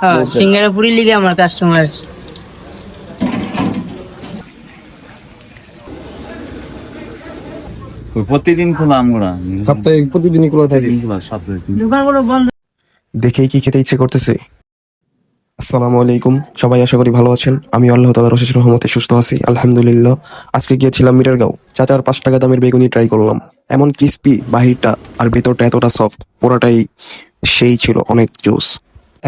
হ্যাঁ, সিঙ্গারা পুরি লিগে আমার কাস্টমার আছে। প্রতিদিন খোলা আমরা সপ্তাহে প্রতিদিনই খোলা থাকে। দোকানগুলো বন্ধ। দেখেই কি খেতে ইচ্ছে করতেছে। আসসালামু আলাইকুম, সবাই আশা করি ভালো আছেন। আমি আল্লাহ তাআলার অশেষ রহমতে সুস্থ আছি, আলহামদুলিল্লাহ। আজকে গিয়েছিলাম মিটারগাঁও, চাচার 5 টাকা দামের বেগুনি ট্রাই করলাম। এমন ক্রিস্পি বাহিরটা আর ভেতরটা এতটা সফট, পুরোটাই সেই ছিল, অনেক জোস।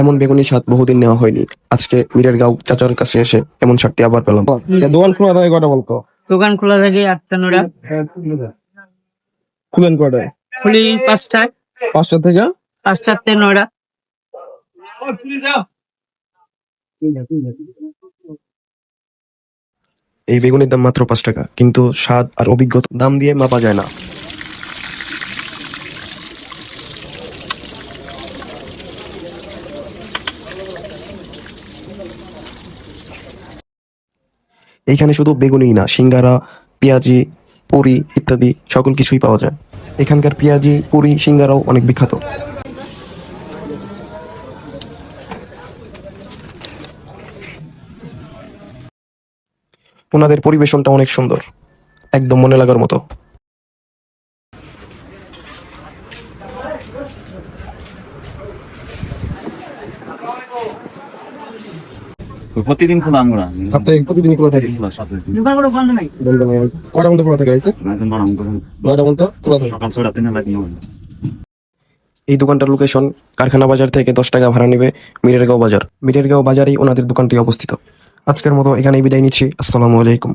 এমন বেগুনির স্বাদ বহুদিন নেওয়া হয়নি। আজকে মিটারগাঁও চাচার কাছে এসে এমন স্বাদটি আবার পেলাম। দোকান খোলা থাকে কটা বলতো? দোকান খোলা থাকে 8টা 9টা, খুলেন কটায়? খুলি 5টায়, 5টা থেকে 5টা 9টা। এই বেগুনির দাম মাত্র 5 টাকা, কিন্তু স্বাদ আর অভিজ্ঞতা দাম দিয়ে মাপা যায় না। এইখানে শুধু বেগুনিই না, সিঙ্গারা, পেঁয়াজি, পুরি ইত্যাদি সকল কিছুই পাওয়া যায়। এখানকার পেঁয়াজি, পুরি, সিঙ্গারাও অনেক বিখ্যাত। ওনাদের পরিবেশনটা অনেক সুন্দর, একদম মনে লাগার মতো। প্রতিদিন খোলা আমরা সপ্তাহে প্রতিদিনই খোলা থাকে। দোকানগুলো বন্ধ নাই। কটা পর্যন্ত খোলা থাকে? নয়টা পর্যন্ত খোলা থাকে। সকাল 6টা 3 লাগে। এই দোকানটার লোকেশন কারখানা বাজার থেকে 10 টাকা ভাড়া নেবে মিরেরগাঁও বাজার। মিরেরগাঁও বাজারেই ওনাদের দোকানটি অবস্থিত। আজকের মতো এখানেই বিদায় নিচ্ছি। আসসালামু আলাইকুম।